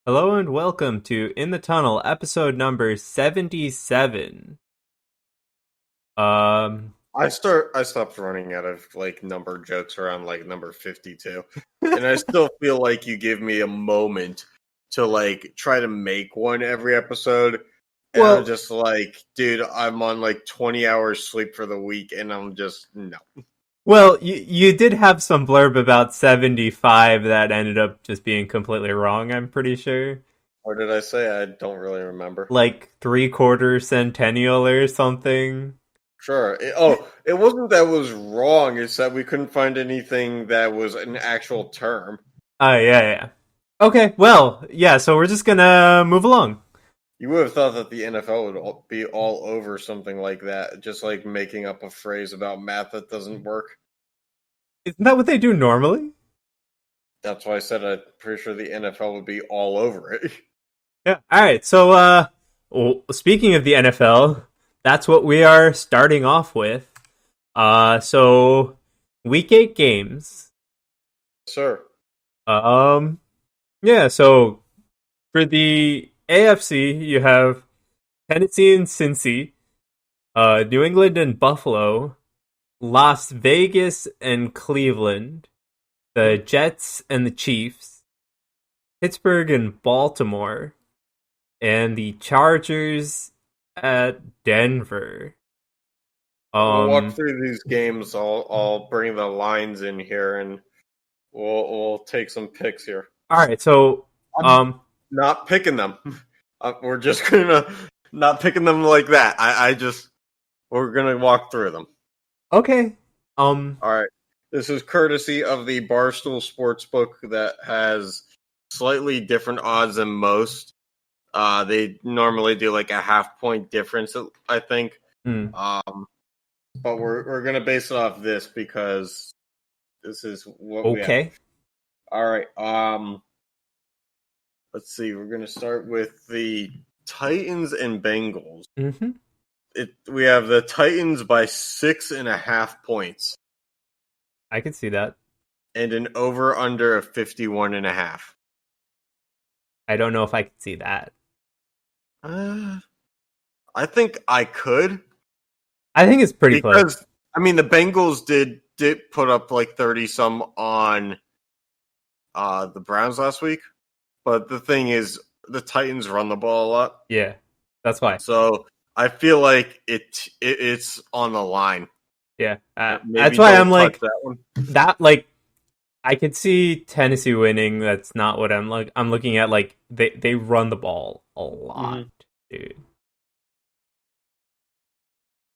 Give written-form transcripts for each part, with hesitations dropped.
Hello and welcome to In the Tunnel, episode number 77. Um, I stopped running out of number jokes around number 52. And I still feel like you give me a moment to try to make one every episode. And I'm well, just dude, I'm on 20 hours sleep for the week and I'm just no. you did have some blurb about 75 that ended up just being completely wrong, I'm pretty sure. What did I say? I don't really remember. Like three-quarter centennial or something. Sure. It wasn't that was wrong, it's that we couldn't find anything that was an actual term. Oh, yeah. Okay, well, yeah, so we're just gonna move along. You would have thought that the NFL would be all over something like that, just like making up a phrase about math that doesn't work. Isn't that what they do normally? That's why I said I'm pretty sure the NFL would be all over it. Yeah. Alright, so, speaking of the NFL, that's what we are starting off with. So week 8 games. Sir. Um, yeah. So for the AFC, you have Tennessee and Cincy, New England and Buffalo, Las Vegas and Cleveland, the Jets and the Chiefs, Pittsburgh and Baltimore, and the Chargers at Denver. We'll walk Um, through these games. I'll bring the lines in here and we'll take some picks here. all right. So, I'm um, not picking them. We're just gonna not picking them like that. We're gonna walk through them. okay. All right. This is courtesy of the Barstool Sportsbook that has slightly different odds than most. They normally do like a half point difference, I think. hmm. But we're gonna base it off this because this is what we have. Okay. All right. Let's see. We're gonna start with the Titans and Bengals. Mm-hmm. We have the Titans by 6.5 points I can see that. and an over under of 51.5. I don't know if I can see that. I think I could I think it's pretty close. because I mean the Bengals did put up like 30 some on the Browns last week, but the thing is the Titans run the ball a lot, Yeah, that's why. so I feel like it's on the line. Yeah, that's Maybe why I'm don't touch like that one. that. Like, I could see Tennessee winning. That's not what I'm like. I'm looking at like they run the ball a lot, Mhm. dude.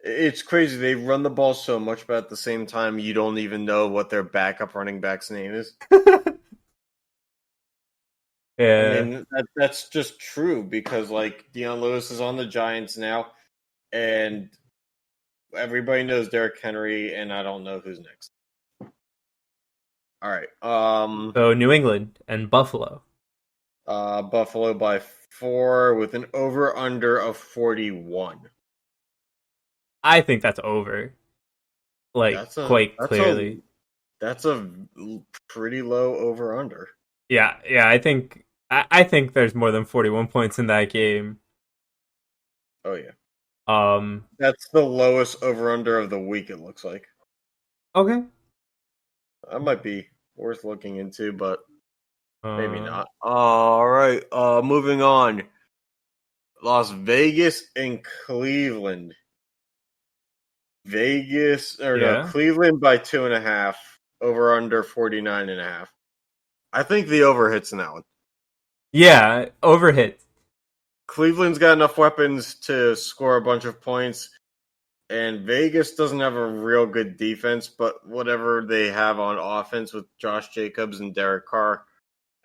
It's crazy. They run the ball so much, but at the same time, you don't even know what their backup running back's name is. I Yeah. mean, that's just true because like Deion Lewis is on the Giants now, and everybody knows Derrick Henry, and I don't know who's next. All right, So New England and Buffalo. Buffalo by 4 with an over under of 41. I think that's over. Like That's a quite that's a clearly. that's a pretty low over under. Yeah. I think there's more than 41 points in that game. Oh yeah, Um. that's the lowest over under of the week. It looks like Okay. that might be worth looking into, but maybe Uh. not. All right, moving on. Las Vegas and Cleveland. Vegas or no, Yeah. Cleveland by 2.5. Over under 49.5. I think the over hits in that one. Yeah. Overhit. Cleveland's got enough weapons to score a bunch of points, and Vegas doesn't have a real good defense, but whatever they have on offense with Josh Jacobs and Derek Carr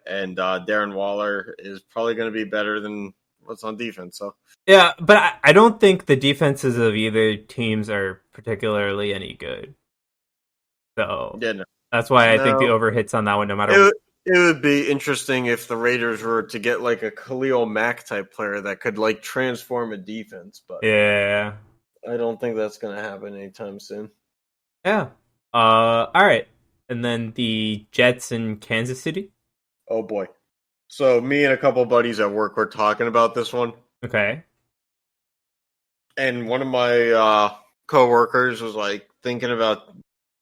and Darren Waller is probably going to be better than what's on defense. So Yeah, but I don't think the defenses of either teams are particularly any good. So yeah, no, that's why I think the no. over hits on that one no It matter. would, it would be interesting if the Raiders were to get like a Khalil Mack type player that could like transform a defense, but Yeah. I don't think that's going to happen anytime soon. Yeah. All right. And then the Jets in Kansas City. Oh boy. So me and a couple buddies at work were talking about this one, Okay. and one of my coworkers was like thinking about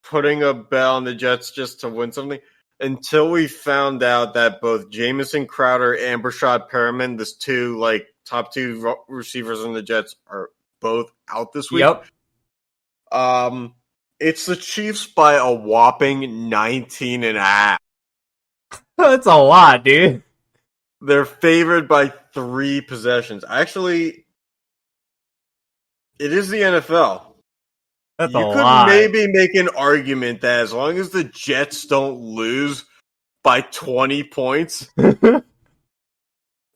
putting a bet on the Jets just to win something. Until we found out that both Jamison Crowder and Brashad Perriman, the two like top two receivers in the Jets, are both out this week. Yep. It's the Chiefs by a whopping 19 and a half. That's a lot, dude. They're favored by 3 possessions. Actually, it is the NFL. That's You a could lot. maybe make an argument that as long as the Jets don't lose by 20 points,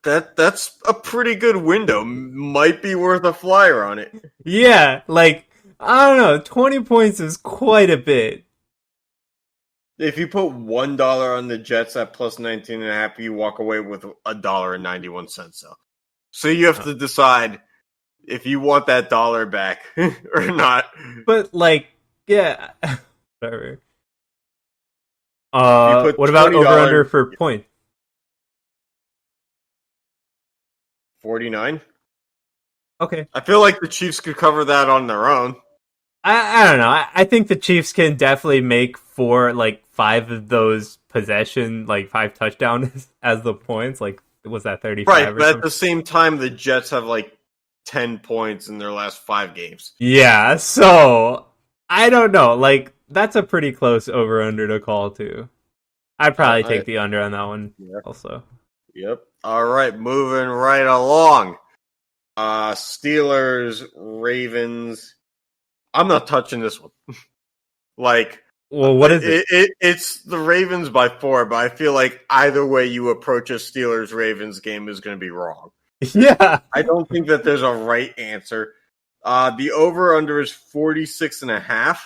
that's a pretty good window. Might be worth a flyer on it. Yeah, like, I don't know, 20 points is quite a bit. If you put $1 on the Jets at plus 19 and a half, you walk away with $1.91 though. So you have to decide if you want that dollar back or not. But, like, yeah, whatever. put What about $20 over-under for points? 49. Okay. I feel like the Chiefs could cover that on their own. I don't know. I think the Chiefs can definitely make 5 of those possession, 5 touchdowns as the points. Like, was that 35? Right, or but at something? the same time, the Jets have 10 points in their last 5 games. Yeah, so I don't know. Like, that's a pretty close over-under to call, too. I'd probably take the under on that one also. Yep. All right, moving right along. Steelers, Ravens. I'm not touching this one. Well, what is it? It's the Ravens by 4, but I feel like either way you approach a Steelers-Ravens game is going to be wrong. Yeah. I don't think that there's a right answer. The over-under is 46.5.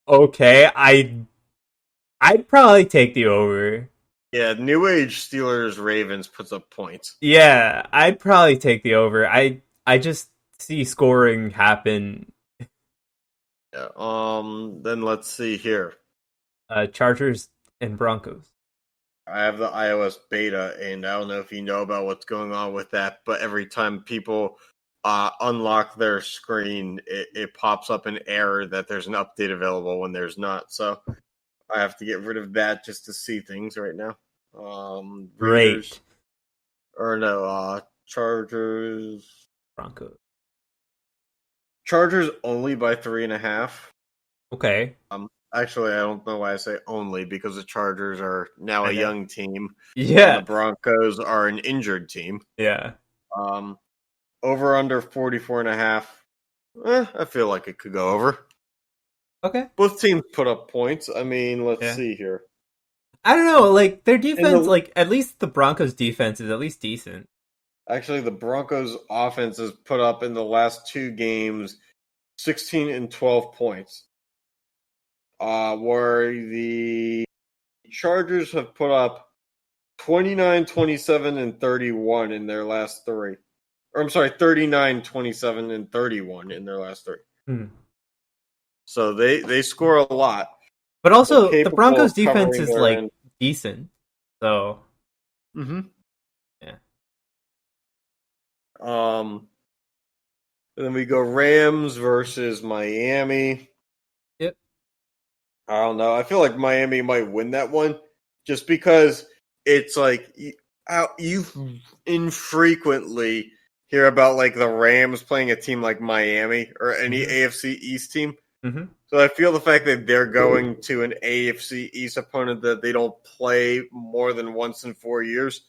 Okay, I'd probably take the over. Yeah, New Age Steelers-Ravens puts up points. Yeah, I'd probably take the over. I just see scoring happen. Yeah, then let's see here. Chargers and Broncos. I have the iOS beta, and I don't know if you know about what's going on with that, but every time people unlock their screen, it pops up an error that there's an update available when there's not. So I have to get rid of that just to see things right now. Great. Chargers. Broncos. Chargers only by 3.5. Okay. Actually, I don't know why I say only, because the Chargers are now a young team. Yeah. And the Broncos are an injured team. Yeah. Over under 44.5. I feel like it could go over. Okay. Both teams put up points. I mean, let's see here. I don't know, their defense, at least the Broncos' defense is at least decent. Actually, the Broncos' offense has put up in the last 2 games 16 and 12 points. Where the Chargers have put up 29, 27, and 31 in their last 3. Or I'm sorry, 39, 27, and 31 in their last 3. So they score a lot. But also, the Broncos' defense is, decent. So. Mm-hmm. Yeah. And then we go Rams versus Miami. Yep. I don't know. I feel like Miami might win that one just because it's you infrequently hear about the Rams playing a team like Miami or any AFC East team. Mm-hmm. So I feel the fact that they're going to an AFC East opponent that they don't play more than once in 4 years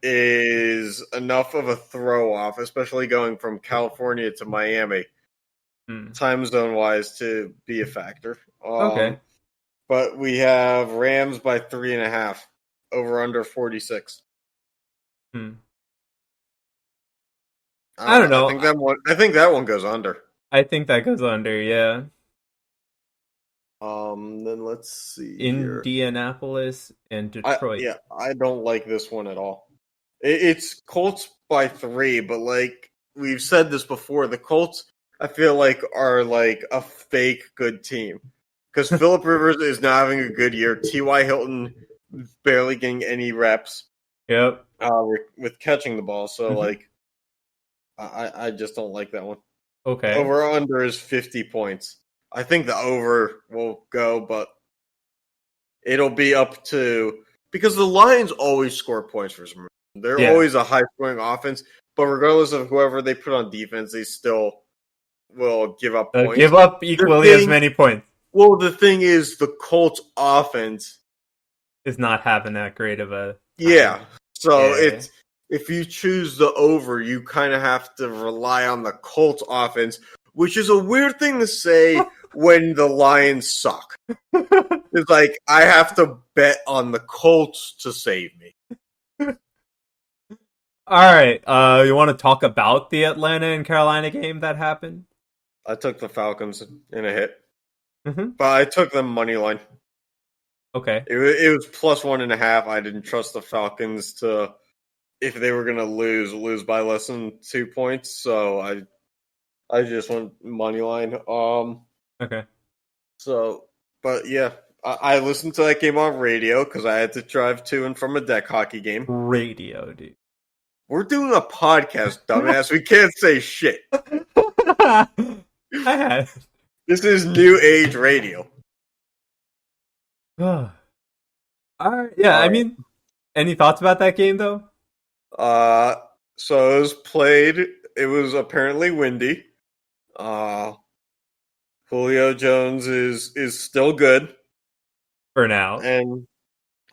is enough of a throw off, especially going from California to Miami, time zone wise, to be a factor. Okay. But we have Rams by 3.5, over under 46. I don't know. I think that one goes under. I think that goes under, yeah. Then let's see. Indianapolis and Detroit. I don't like this one at all. It's Colts by 3, but we've said this before, the Colts I feel like are a fake good team because Phillip Rivers is not having a good year. T.Y. Hilton barely getting any reps. Yep. with catching the ball. So Mhm. like, I just don't like that one. Okay. Over under is 50 points. I think the over will go, but it'll be up to because the Lions always score points for some reason. They're Yeah. always a high scoring offense, but regardless of whoever they put on defense, they still will give up points. Give up The equally as thing, many points. well, the thing is, the Colts offense, Is not having that great of a time. yeah. So Yeah. it's if you choose the over, you kind of have to rely on the Colts offense, which is a weird thing to say when the Lions suck. It's like I have to bet on the Colts to save me. All right. You want to talk about the Atlanta and Carolina game that happened? I took the Falcons in a hit, Mm-hmm. but I took them money line. Okay. It was plus 1.5. I didn't trust the Falcons to if they were gonna lose by less than 2 points. So I just went money line. Okay. So, but yeah, I listened to that game on radio because I had to drive to and from a deck hockey game. Radio, dude. We're doing a podcast, dumbass. We can't say shit. I had. This is new age radio. All right. Yeah. I mean, any thoughts about that game though? So it was played. It was apparently windy. Uh, Julio Jones is still good, For now. and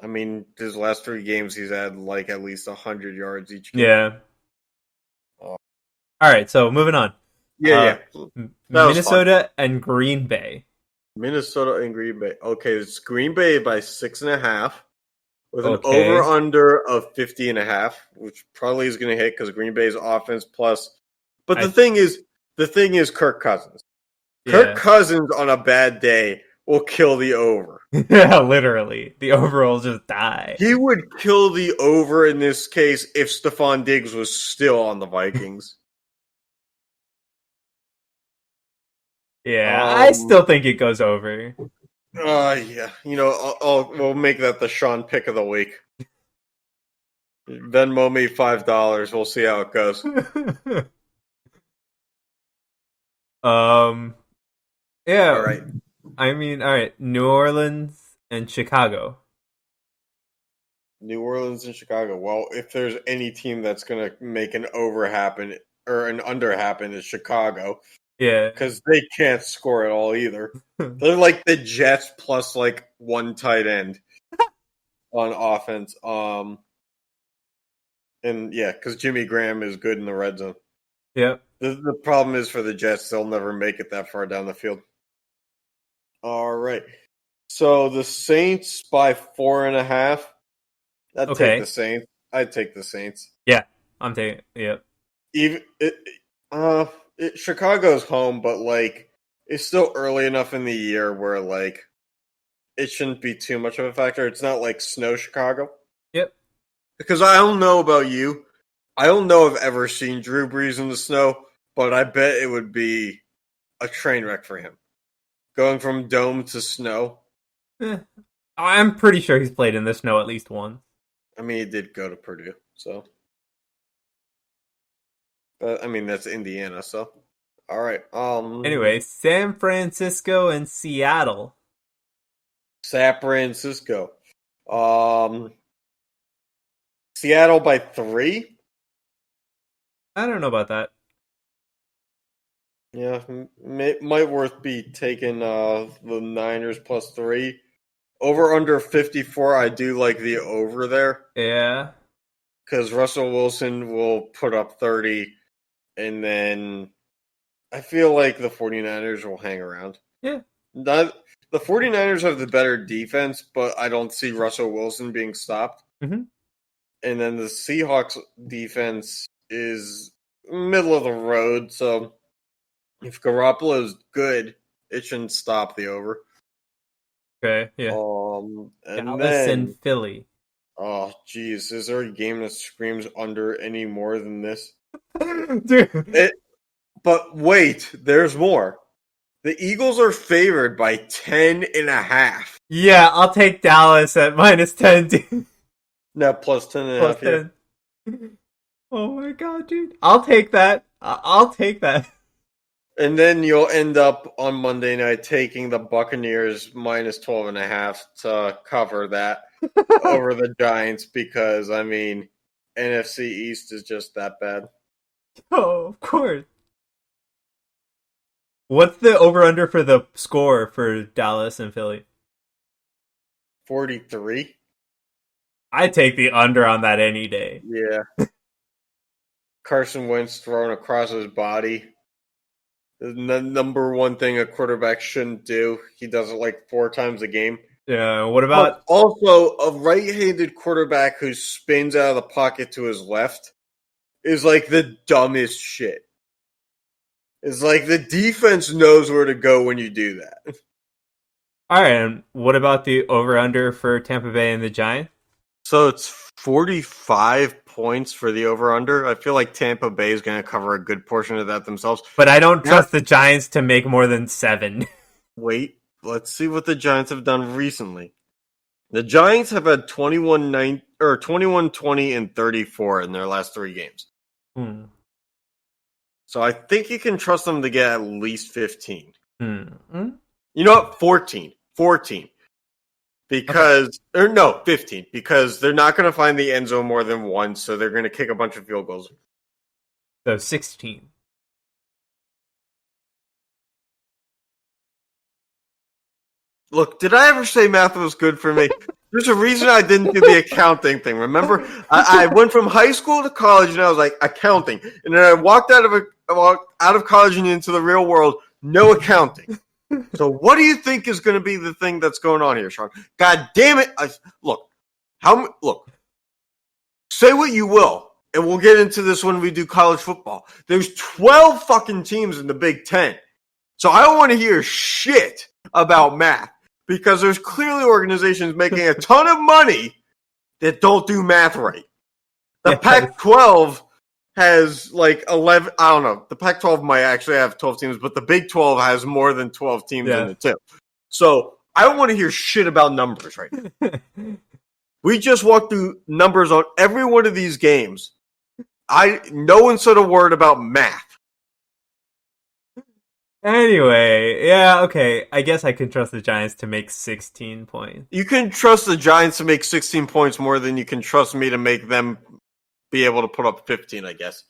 I mean his last 3 games he's had like at least 100 yards each game. Yeah. Oh. All right. So moving on. Yeah. Minnesota and Green Bay. Minnesota and Green Bay. Okay, it's Green Bay by 6.5 with an Okay. over under of 50.5, which probably is going to hit because Green Bay's offense plus. But the thing is Kirk Cousins. Kirk Cousins on a bad day will kill the over. Yeah, literally. The over will just die. He would kill the over in this case if Stephon Diggs was still on the Vikings. Yeah, I still think it goes over. Yeah. You know, we'll make that the Sean pick of the week. Venmo me $5. We'll see how it goes. Yeah. All right. I mean, all right. New Orleans and Chicago. New Orleans and Chicago. Well, if there's any team that's going to make an over happen or an under happen, it's Chicago. Yeah. Because they can't score at all either. They're like the Jets plus like one tight end on offense. And yeah, because Jimmy Graham is good in the red zone. Yep. The problem is for the Jets, they'll never make it that far down the field. All right. So the Saints by 4.5. I'd take the Saints. I'd take the Saints. Yeah, I'm taking. Yep. Even Chicago's home, but like it's still early enough in the year where like it shouldn't be too much of a factor. It's not like snow Chicago. Yep. Because I don't know about you. I don't know if I've ever seen Drew Brees in the snow, but I bet it would be a train wreck for him. Going from dome to snow. I'm pretty sure he's played in the snow at least once. I mean, he did go to Purdue, so. But, I mean, that's Indiana, so. All right. Anyway, San Francisco and Seattle. San Francisco. Seattle by 3? I don't know about that. Yeah, might worth be taking the Niners plus 3. Over under 54, I do like the over there. Yeah. Because Russell Wilson will put up 30, and then I feel like the 49ers will hang around. Yeah. The 49ers have the better defense, but I don't see Russell Wilson being stopped. Mm-hmm. And then the Seahawks defense is middle of the road, so if Garoppolo is good, it shouldn't stop the over. Okay, yeah. And Dallas then, and Philly. Oh, geez. Is there a game that screams under any more than this? Dude. But wait, there's more. The Eagles are favored by 10.5. Yeah, I'll take Dallas at -10. No, plus 10.5. Yeah. 10. Oh my god, dude! I'll take that. I'll take that. And then you'll end up on Monday night taking the Buccaneers minus 12.5 to cover that over the Giants because, I mean, NFC East is just that bad. Oh, of course. What's the over under for the score for Dallas and Philly? 43? I take the under on that any day. Yeah. Carson Wentz thrown across his body. The number one thing a quarterback shouldn't do. He does it like 4 times a game. Yeah, what But about also, a right-handed quarterback who spins out of the pocket to his left is like the dumbest shit. It's like the defense knows where to go when you do that. all right, and what about the over under for Tampa Bay and the Giants? So it's 45 points for the over-under. I feel like Tampa Bay is going to cover a good portion of that themselves. But I don't trust the Giants to make more than 7. Wait, let's see what the Giants have done recently. The Giants have had 21-20 and 34 in their last 3 games. So I think you can trust them to get at least 15. You know what? 14. 14. Because, okay. Or no, 15. Because they're not going to find the end zone more than once, so they're going to kick a bunch of field goals. So 16. Look, did I ever say math was good for me? There's a reason I didn't do the accounting thing. Remember, I went from high school to college, and I was like, accounting. And then I walked out of college and into the real world, no accounting. So what do you think is going to be the thing that's going on here, Sean? God damn it. Look, say what you will, and we'll get into this when we do college football. There's 12 fucking teams in the Big Ten. So I don't want to hear shit about math because there's clearly organizations making a ton of money that don't do math right. The Pac-12 has like 11, I don't know. The Pac-12 might actually have 12 teams, but the Big 12 has more than 12 teams in it too. So I don't want to hear shit about numbers right now. We just walked through numbers on every one of these games. No one said a word about math. Anyway, yeah, okay. I guess I can trust the Giants to make 16 points. You can trust the Giants to make 16 points more than you can trust me to make them be able to put up 15, I guess.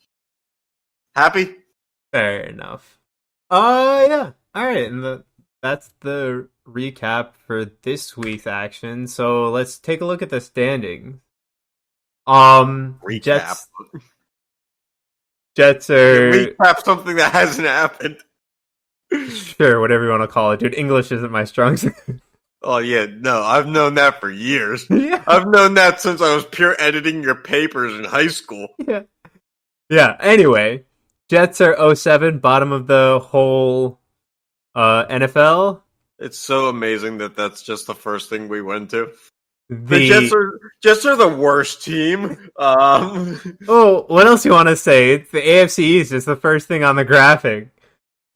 Happy? Fair enough. Yeah. All right, and that's the recap for this week's action. So let's take a look at the standings. Recap. Jets are recap something that hasn't happened. Sure, whatever you want to call it, dude. English isn't my strong suit. Oh, yeah, no, I've known that for years. Yeah. I've known that since I was pure editing your papers in high school. Yeah, anyway, Jets are 0-7, bottom of the whole NFL. It's so amazing that that's just the first thing we went to. The Jets are the worst team. Oh, what else you want to say? It's the AFC East. It's the first thing on the graphic.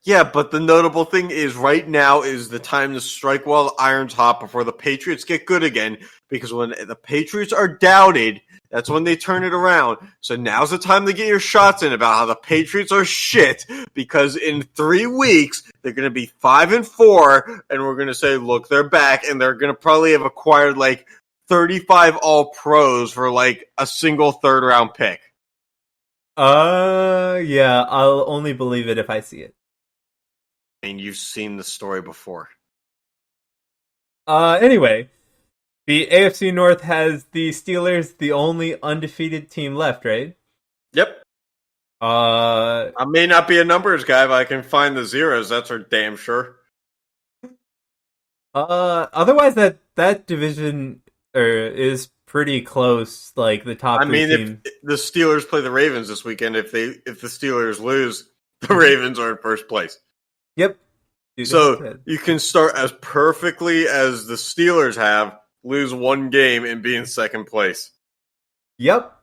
Yeah, but the notable thing is right now is the time to strike while the iron's hot before the Patriots get good again, because when the Patriots are doubted, that's when they turn it around. So now's the time to get your shots in about how the Patriots are shit, because in 3 weeks, they're going to be 5-4, and we're going to say, look, they're back, and they're going to probably have acquired like 35 all-pros for like a single third-round pick. Yeah, I'll only believe it if I see it. And you've seen the story before. Anyway, the AFC North has the Steelers, the only undefeated team left, right? Yep. I may not be a numbers guy, but I can find the zeros. That's for damn sure. Otherwise, that division is pretty close. Like the top. I mean, if the Steelers play the Ravens this weekend, if the Steelers lose, the Ravens are in first place. Yep. So you can start as perfectly as the Steelers have, lose 1 game, and be in second place. Yep.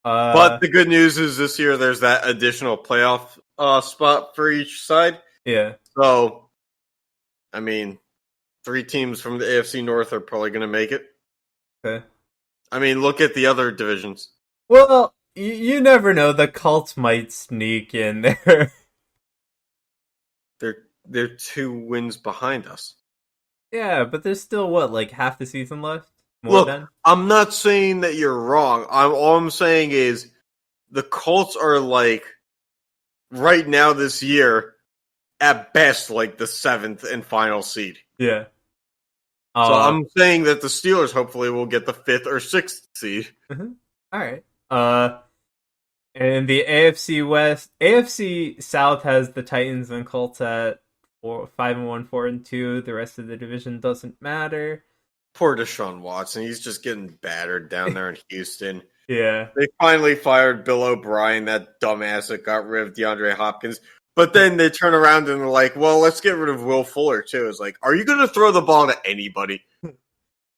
But the good news is this year there's that additional playoff spot for each side. Yeah. So, I mean, 3 teams from the AFC North are probably going to make it. Okay. I mean, look at the other divisions. Well, you never know. The Colts might sneak in there. They're 2 wins behind us. Yeah, but there's still what, like half the season left? More Look, than? I'm not saying that you're wrong. All I'm saying is the Colts are like right now this year at best like the 7th and final seed. Yeah. So I'm saying that the Steelers hopefully will get the 5th or 6th seed. All right. And the AFC West, AFC South has the Titans and Colts at 5-1, 4-2. The rest of the division doesn't matter. Poor Deshaun Watson. He's just getting battered down there in Houston. Yeah. They finally fired Bill O'Brien, that dumbass that got rid of DeAndre Hopkins. But then they turn around and they're like, well, let's get rid of Will Fuller, too. It's like, are you going to throw the ball to anybody?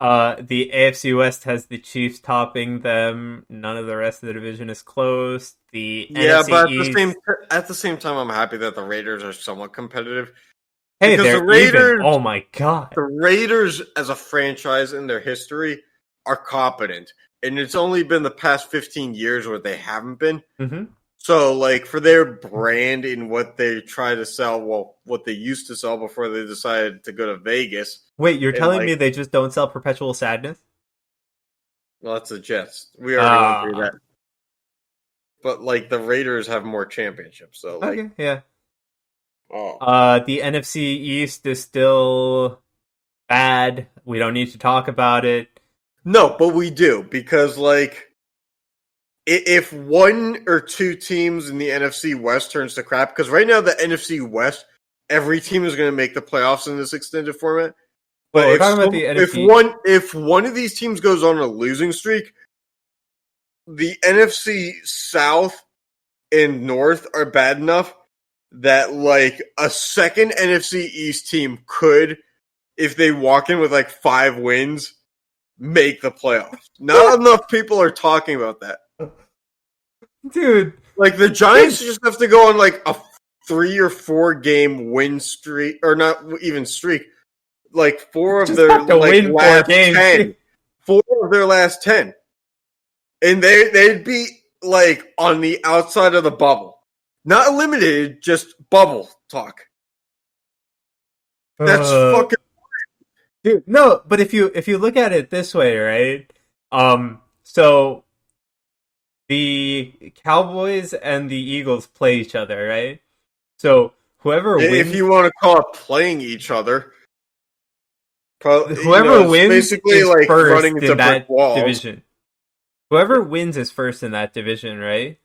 The AFC West has the Chiefs topping them. None of the rest of the division is close. The NFC but East... at the same time, I'm happy that the Raiders are somewhat competitive. Hey, because they're the Raiders, even. Oh my god. The Raiders, as a franchise in their history, are competent. And it's only been the past 15 years where they haven't been. Mm-hmm. So, like, for their brand and what they try to sell, well, what they used to sell before they decided to go to Vegas. Wait, you're telling me they just don't sell Perpetual Sadness? Well, that's the Jets. We already went through that. But, like, the Raiders have more championships, so, like... Okay, yeah. Oh. The NFC East is still bad. We don't need to talk about it. No, but we do, because, like... If one or two teams in the NFC West turns to crap, because right now the NFC West, every team is going to make the playoffs in this extended format. But if one of these teams goes on a losing streak, the NFC South and North are bad enough that like a second NFC East team could, if they walk in with like 5 wins, make the playoffs. Not enough people are talking about that. Dude, like the Giants just have to go on like a 3 or 4 game win streak, or not even streak. Like 4 of their like last 10. 4 of their last 10, and they'd be like on the outside of the bubble, not eliminated, just bubble talk. That's fucking dude. No, but if you look at it this way, right? So. The Cowboys and the Eagles play each other, right? So whoever wins, if you want to call it playing each other, whoever wins basically is like first running into in that walls. division. Whoever wins is first in that division, right?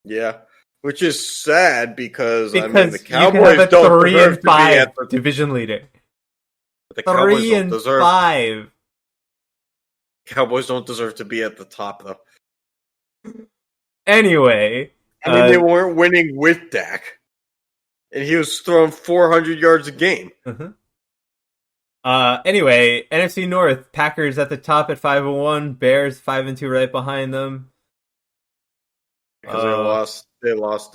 Yeah, which is sad because I mean the you Cowboys can have a don't 3-5 division leader. The Cowboys 3-5. Cowboys don't deserve to be at the top though. Anyway, I mean they weren't winning with Dak, and he was throwing 400 yards a game. Anyway, NFC North, Packers at the top at 5-1, Bears 5-2 right behind them. Because they lost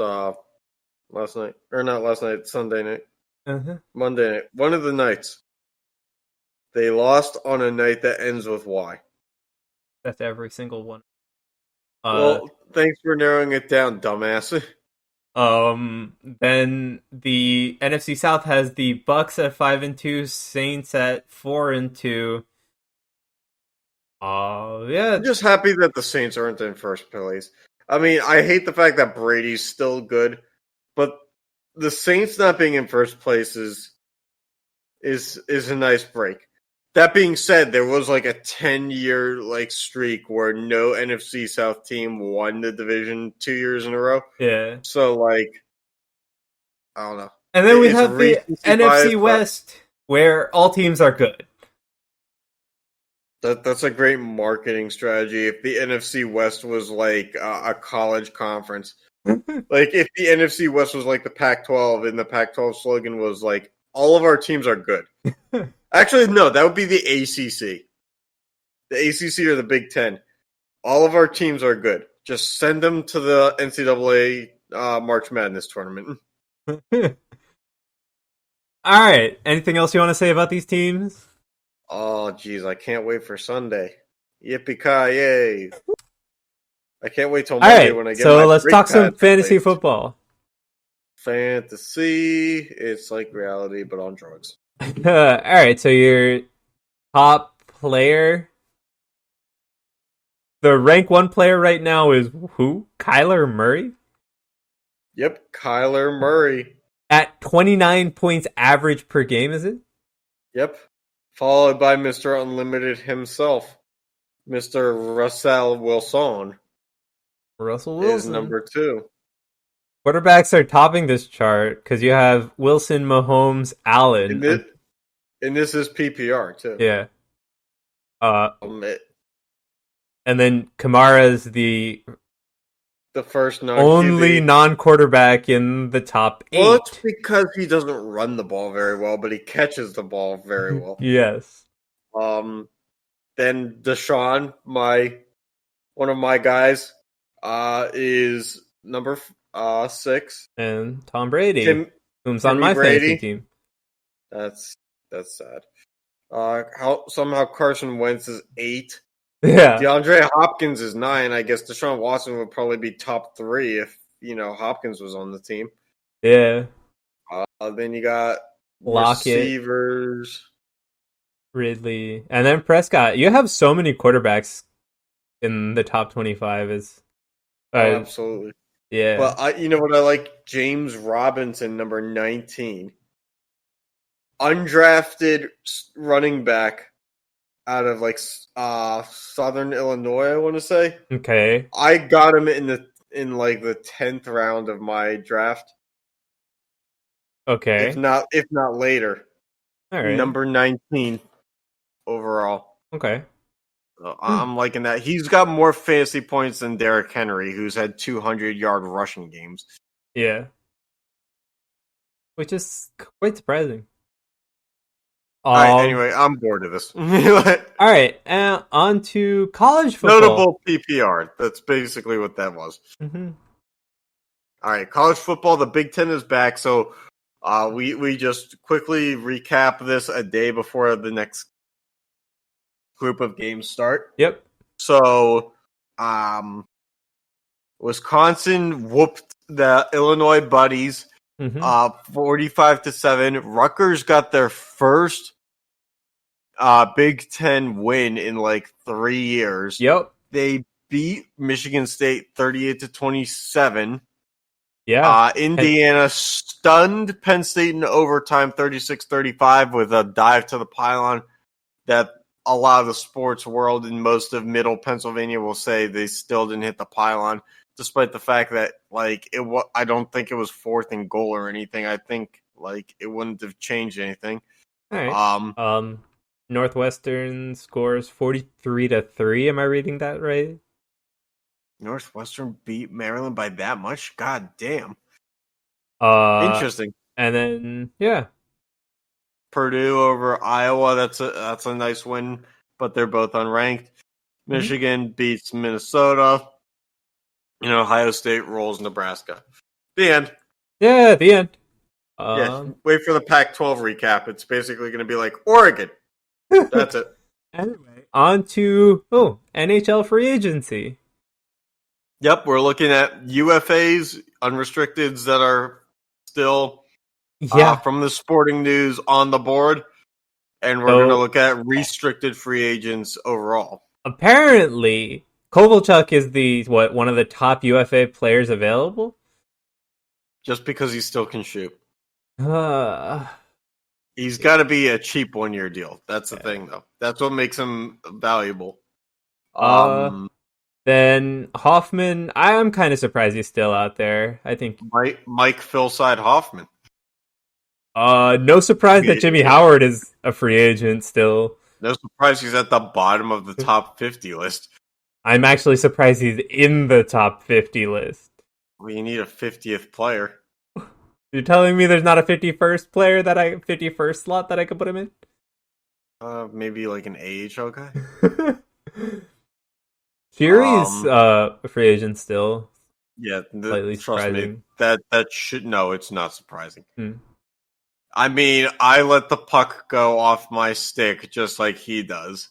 last night, or not last night, Sunday night, Monday night, one of the nights. They lost on a night that ends with Y. That's every single one. Well, thanks for narrowing it down, dumbass. Then the NFC South has the Bucks at 5-2, Saints at 4-2. Yeah. I'm just happy that the Saints aren't in first place. I mean, I hate the fact that Brady's still good, but the Saints not being in first place is a nice break. That being said, there was like a 10-year like streak where no NFC South team won the division 2 years in a row. Yeah. So like, I don't know. And then we have the NFC West where all teams are good. That's a great marketing strategy. If the NFC West was like a college conference, like if the NFC West was like the Pac-12 and the Pac-12 slogan was like, all of our teams are good. Actually, no, that would be the ACC. The ACC or the Big Ten. All of our teams are good. Just send them to the NCAA March Madness tournament. All right. Anything else you want to say about these teams? Oh, geez, I can't wait for Sunday. Yippee-ki-yay. I can't wait till All Monday right, when I get so my let's brake talk some pads fantasy replaced. football. Fantasy, it's like reality, but on drugs. All right, so your top player, the rank 1 player right now is who? Kyler Murray? Yep, Kyler Murray. At 29 points average per game, is it? Yep. Followed by Mr. Unlimited himself, Mr. Russell Wilson Russell is Wilson. number 2. Quarterbacks are topping this chart because you have Wilson, Mahomes, Allen. And this is PPR too. Yeah. It, And then Kamara's the first only non-quarterback in the top 8. Well, it's because he doesn't run the ball very well, but he catches the ball very well. Yes. Then Deshaun, one of my guys, is number 6. And Tom Brady, who's on my fantasy team. That's sad. Somehow Carson Wentz is 8. Yeah. DeAndre Hopkins is 9. I guess Deshaun Watson would probably be top 3 if Hopkins was on the team. Yeah. Then you got Lockett, receivers, Ridley, and then Prescott. You have so many quarterbacks in the top 25. Absolutely. Yeah. But you know what I like? James Robinson, number 19. Undrafted running back out of Southern Illinois, I want to say. Okay. I got him in the 10th round of my draft. Okay. If not later. All right. Number 19 overall. Okay. I'm liking that. He's got more fantasy points than Derrick Henry, who's had 200-yard rushing games. Yeah. Which is quite surprising. All right, anyway, I'm bored of this. All right, on to college football. Notable PPR. That's basically what that was. Mm-hmm. All right, college football. The Big Ten is back, so we just quickly recap this a day before the next group of games start. Yep. So, Wisconsin whooped the Illinois Buddies, 45-7. Rutgers got their first Big Ten win in 3 years. Yep. They beat Michigan State 38-27. Yeah. Indiana stunned Penn State in overtime 36-35 with a dive to the pylon that a lot of the sports world in most of middle Pennsylvania will say they still didn't hit the pylon, despite the fact that I don't think it was 4th and goal or anything. I think it wouldn't have changed anything. All right. Northwestern scores 43-3. Am I reading that right? Northwestern beat Maryland by that much? God damn. Interesting. And then Purdue over Iowa. That's a nice win, but they're both unranked. Michigan beats Minnesota. Ohio State rolls Nebraska. The end. Yeah, the end. Wait for the Pac-12 recap. It's basically going to be like Oregon. That's it. Anyway, on to NHL free agency. Yep, we're looking at UFAs, unrestricteds that are still from the sporting news on the board, and we're going to look at restricted free agents overall. Apparently, Kovalchuk is one of the top UFA players available? Just because he still can shoot. He's got to be a cheap 1-year deal. That's the thing, though. That's what makes him valuable. Then Hoffman, I'm kind of surprised he's still out there. I think Mike Philside Hoffman. No surprise that Jimmy Howard is a free agent still. No surprise he's at the bottom of the top 50 list. I'm actually surprised he's in the top 50 list. Well, you need a 50th player. You're telling me there's not a 51st player 51st slot that I could put him in? Maybe an AHL guy. Fury's a free agent still. Yeah, slightly surprising. Me, that should it's not surprising. I mean, I let the puck go off my stick just like he does.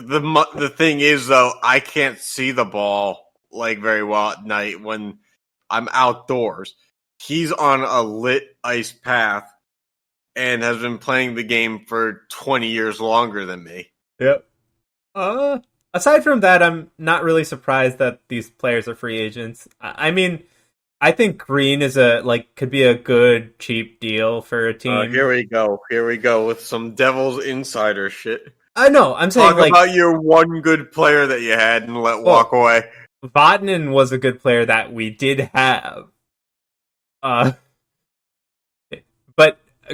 The thing is though, I can't see the ball like very well at night when I'm outdoors. He's on a lit ice path and has been playing the game for 20 years longer than me. Yep. Aside from that, I'm not really surprised that these players are free agents. I mean, I think Green is could be a good cheap deal for a team. Here we go. Here we go with some Devils insider shit. I know. I'm saying Talk about your one good player that you had and let walk away. Vatanen was a good player that we did have. But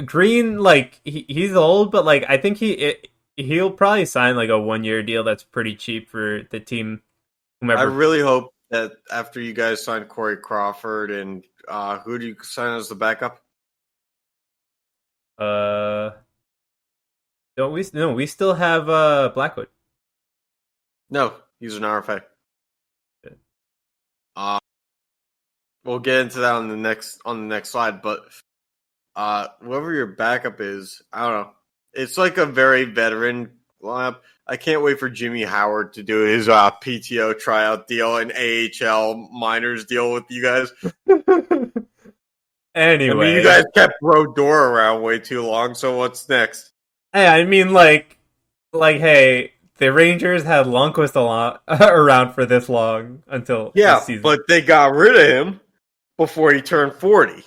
Green, he's old, but I think he'll probably sign a 1-year deal that's pretty cheap for the team. Whomever. I really hope that after you guys sign Corey Crawford and who do you sign as the backup? We still have Blackwood. No, he's an RFA. We'll get into that on the next slide, but whoever your backup is, I don't know. It's like a very veteran lineup. I can't wait for Jimmy Howard to do his PTO tryout deal and AHL minors deal with you guys. Anyway, I mean, you guys kept Brodeur around way too long. So what's next? Hey, I mean, hey, the Rangers had Lundqvist around for this long until this season. But they got rid of him before he turned 40.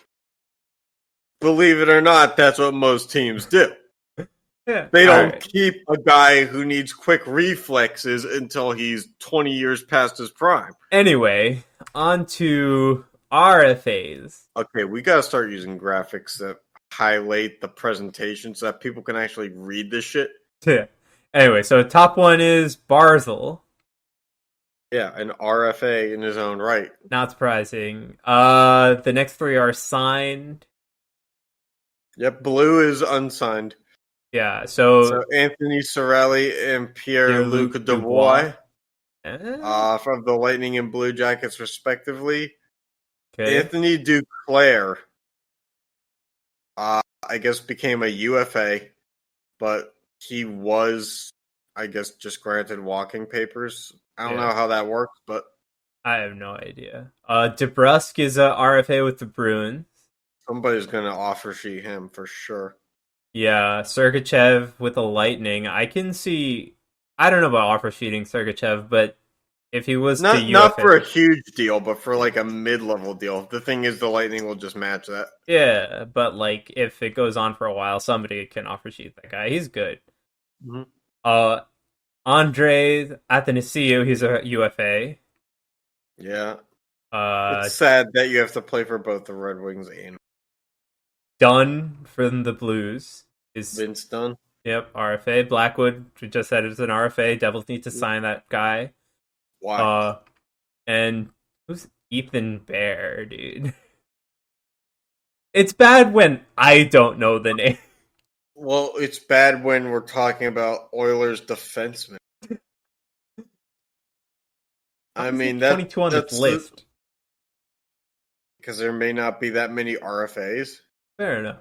Believe it or not, that's what most teams do. Yeah. They don't keep a guy who needs quick reflexes until he's 20 years past his prime. Anyway, on to RFAs. Okay, we got to start using graphics that highlight the presentation so that people can actually read this shit. Yeah. Anyway, so top one is Barzal. Yeah, an RFA in his own right. Not surprising. The next three are signed. Yep, Blue is unsigned. Yeah, so Anthony Cirelli and Pierre-Luc Dubois from the Lightning and Blue Jackets, respectively. Okay. Anthony Duclair, I guess, became a UFA, but he was, I guess, just granted walking papers. I don't know how that works, but I have no idea. DeBrusk is a RFA with the Bruins. Somebody's going to offer sheet him for sure. Yeah, Sergachev with the Lightning. I can see. I don't know about offer sheeting Sergachev, but if he was not for a huge deal, but for a mid-level deal. The thing is, the Lightning will just match that. Yeah, but if it goes on for a while, somebody can offer sheet that guy. He's good. Mm-hmm. Andre Athanasiou, he's a UFA. Yeah. It's sad that you have to play for both the Red Wings and Dunn from the Blues is Vince Dunn. Yep, RFA. Blackwood, we just said it's an RFA. Devils need to sign that guy. Why? And who's Ethan Bear, dude? It's bad when I don't know the name. Well, it's bad when we're talking about Oilers defensemen. I mean, that's 22 on this list. Because there may not be that many RFAs. Fair enough.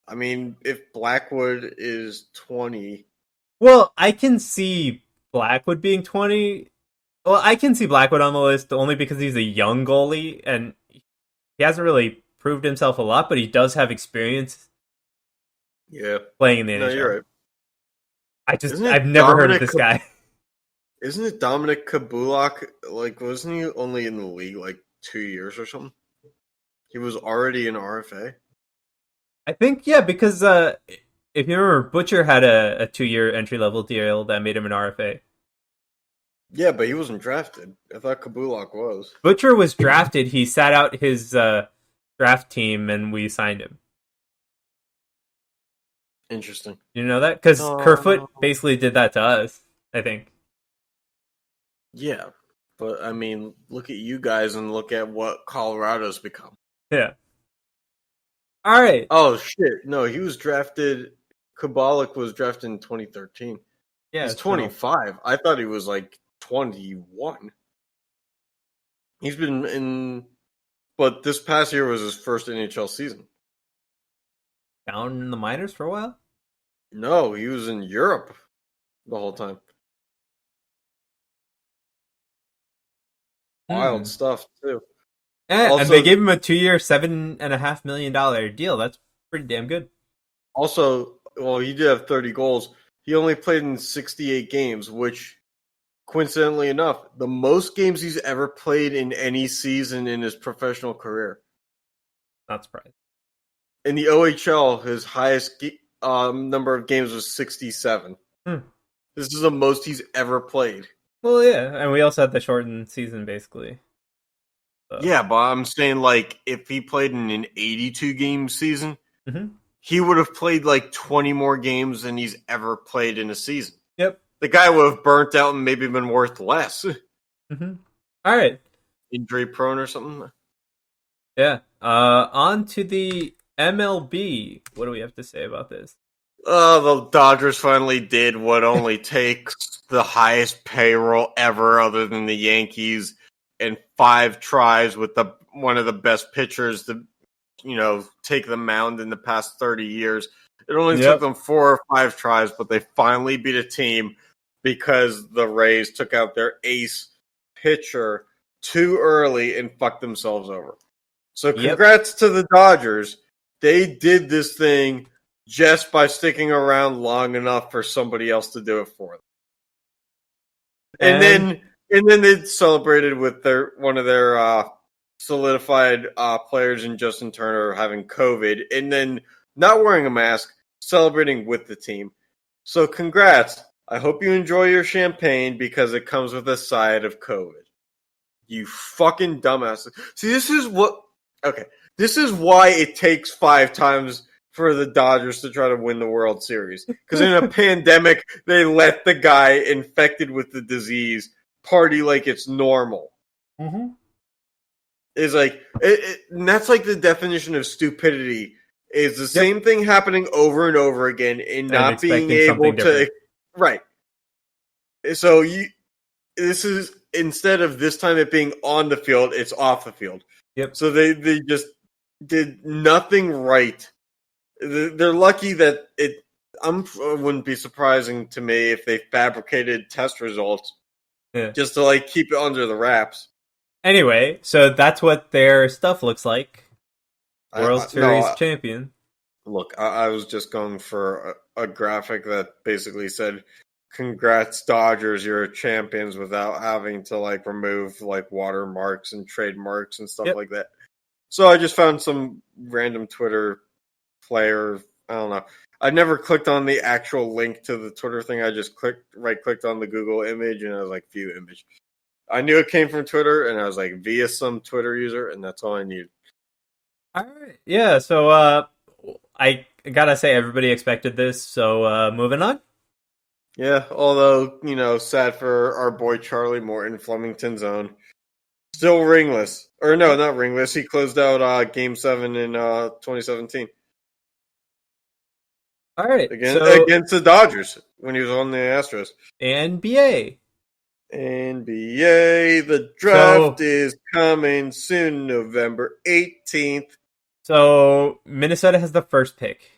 I mean, if Blackwood is 20... Well, I can see Blackwood being 20. Well, I can see Blackwood on the list only because he's a young goalie, and he hasn't really proved himself a lot, but he does have experience playing in the NHL. No, you're right. I've never heard of this guy. Isn't it Dominic Kabulak? Wasn't he only in the league 2 years or something? He was already an RFA? I think, yeah, because if you remember, Butcher had a 2-year entry-level deal that made him an RFA. Yeah, but he wasn't drafted. I thought Kabulak was. Butcher was drafted. He sat out his draft team, and we signed him. Interesting. You know that? Because Kerfoot basically did that to us, I think. Yeah, but I mean, look at you guys and look at what Colorado's become. Yeah. All right. Oh, shit. No, he was drafted... Kabalik was drafted in 2013. Yeah, he's 25. I thought he was 21. He's been in... But this past year was his first NHL season. Down in the minors for a while? No, he was in Europe. the whole time. Wild Hmm. stuff too. And they Also, gave him a 2-year, $7.5 million deal. That's pretty damn good. well, he did have 30 goals. He only played in 68 games, which, coincidentally enough, the most games he's ever played in any season in his professional career. Not surprised. In the OHL, his highest number of games was 67. Hmm. This is the most he's ever played. Well, yeah, and we also had the shortened season, basically. So. Yeah, but I'm saying, like, if he played in an 82 game season, Mm-hmm. he would have played like 20 more games than he's ever played in a season. Yep. The guy would have burnt out and maybe been worth less. Mm-hmm. All right. Injury prone or something. Yeah. On to the MLB. What do we have to say about this? The Dodgers finally did what only takes the highest payroll ever, other than the Yankees, and 5 tries with one of the best pitchers to, take the mound in the past 30 years. It only took them 4 or 5 tries, but they finally beat a team because the Rays took out their ace pitcher too early and fucked themselves over. So congrats to the Dodgers. They did this thing just by sticking around long enough for somebody else to do it for them. And then they celebrated with one of their solidified players in Justin Turner having COVID, and then not wearing a mask, celebrating with the team. So congrats. I hope you enjoy your champagne because it comes with a side of COVID. You fucking dumbass. See, this is why it takes 5 times for the Dodgers to try to win the World Series. Because in a pandemic, they let the guy infected with the disease party like it's normal. Mm-hmm. It's like, and that's like the definition of stupidity. Is the same thing happening over and over again and not being able to... Right. So this is, instead of this time it being on the field, it's off the field. Yep. So they just did nothing right. They're lucky that it wouldn't be surprising to me if they fabricated test results just to like keep it under the wraps. Anyway, so that's what their stuff looks like. World Series champion. Look, I was just going for a graphic that basically said, "Congrats, Dodgers, you're champions," without having to like remove like watermarks and trademarks and stuff like that. So I just found some random Twitter player. I don't know. I never clicked on the actual link to the Twitter thing. I just right-clicked on the Google image, and I was like, "View image." I knew it came from Twitter, and I was like, via some Twitter user, and that's all I needed. All right. Yeah, so I gotta say, everybody expected this, so moving on. Yeah, although, sad for our boy Charlie Morton, Flemington's own. Still ringless. Or no, not ringless. He closed out Game 7 in 2017. All right. Against the Dodgers when he was on the Astros. NBA. The draft is coming soon, November 18th. So Minnesota has the first pick.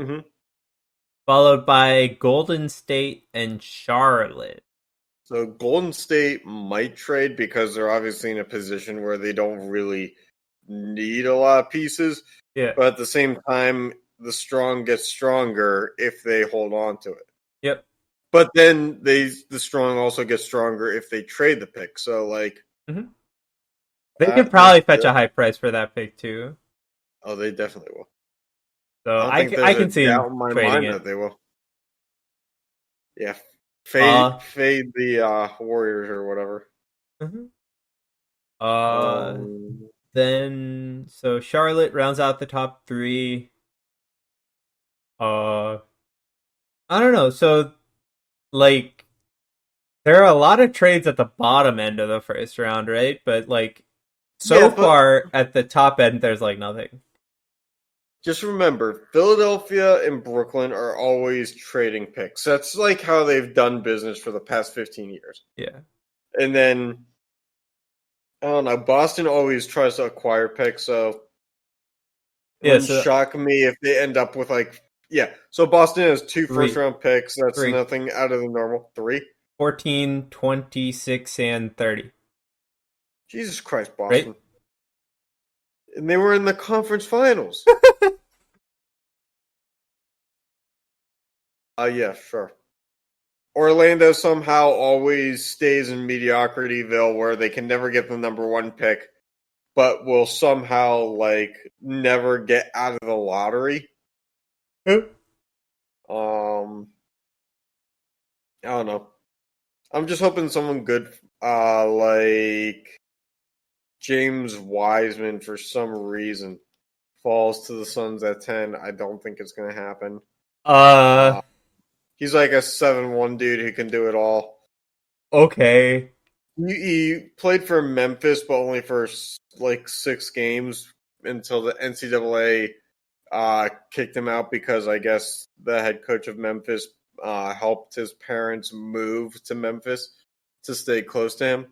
Mm-hmm. Followed by Golden State and Charlotte. So Golden State might trade because they're obviously in a position where they don't really need a lot of pieces. Yeah. But at the same time, the strong get stronger if they hold on to it. Yep. But then the strong also get stronger if they trade the pick. So like, they could probably fetch a high price for that pick too. Oh, they definitely will. So I can see them trading it. That they will. Yeah, fade the Warriors or whatever. Then so Charlotte rounds out the top 3. I don't know. So like, there are a lot of trades at the bottom end of the first round, right? But like, far at the top end, there's like nothing. Just remember, Philadelphia and Brooklyn are always trading picks. That's like how they've done business for the past 15 years. Yeah. And then, I don't know, Boston always tries to acquire picks, so it wouldn't shock me if they end up with like Yeah. So Boston has 2 Three. first-round picks. That's Three. nothing out of the normal. 3. 14, 26, and 30. Jesus Christ, Right? Boston. And they were in the conference finals. Yeah, sure. Orlando somehow always stays in mediocrityville where they can never get the number 1 pick, but will somehow like never get out of the lottery. I don't know. I'm just hoping someone good like James Wiseman for some reason falls to the Suns at 10. I don't think it's going to happen. He's like a 7-1 dude who can do it all. Okay. He played for Memphis, but only for like 6 games until the NCAA kicked him out because I guess the head coach of Memphis helped his parents move to Memphis to stay close to him.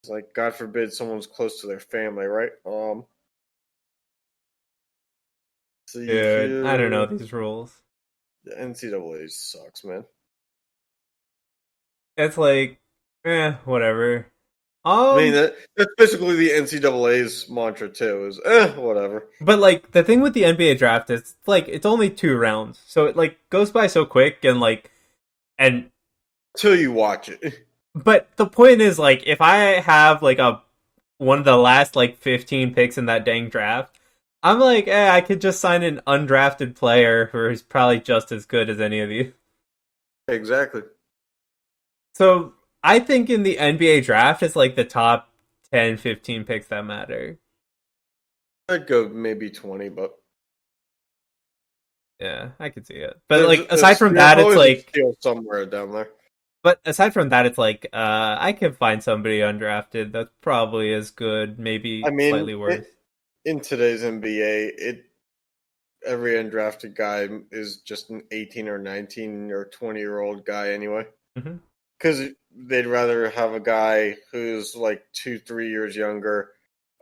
It's like, God forbid someone's close to their family, right? Dude, I don't know these rules. The NCAA sucks, man. It's like, whatever. I mean, that's basically the NCAA's mantra too. Is whatever. But like the thing with the NBA draft is like it's only 2 rounds, so it like goes by so quick and Till you watch it. But the point is like if I have like one of the last like 15 picks in that dang draft, I'm like, I could just sign an undrafted player who's probably just as good as any of you. Exactly. So I think in the NBA draft, it's like the top 10, 15 picks that matter. I'd go maybe 20, but yeah, I could see it. But like aside from that, it's like somewhere down there. But aside from that, it's like I can find somebody undrafted that's probably as good, maybe slightly worse. In today's NBA, every undrafted guy is just an 18 or 19 or 20-year-old guy anyway. Because they'd rather have a guy who's like 2-3 years younger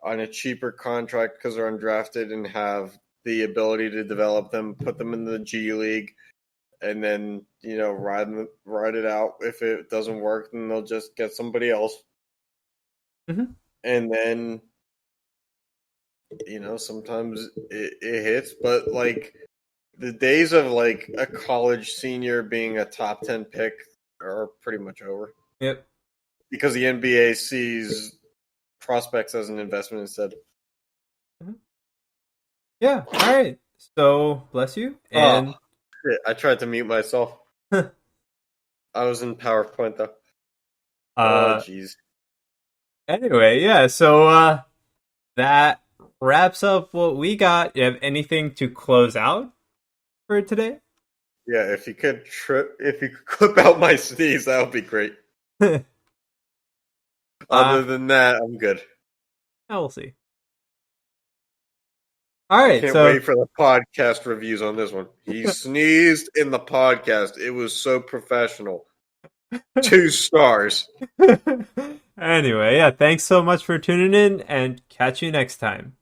on a cheaper contract because they're undrafted and have the ability to develop them, put them in the G League, and then, ride it out. If it doesn't work, then they'll just get somebody else. And then, sometimes it hits. But, like, the days of, like, a college senior being a top 10 pick are pretty much over. Yep. Because the NBA sees prospects as an investment instead. Yeah, all right. So, bless you. And I tried to mute myself. I was in PowerPoint, though. Oh, jeez. Anyway, yeah, so that wraps up what we got. You have anything to close out for today? Yeah, if you could clip out my sneeze, that would be great. Other than that, I'm good. We'll see. All right, Can't wait for the podcast reviews on this one. He sneezed in the podcast. It was so professional. 2 stars. Anyway, yeah, thanks so much for tuning in, and catch you next time.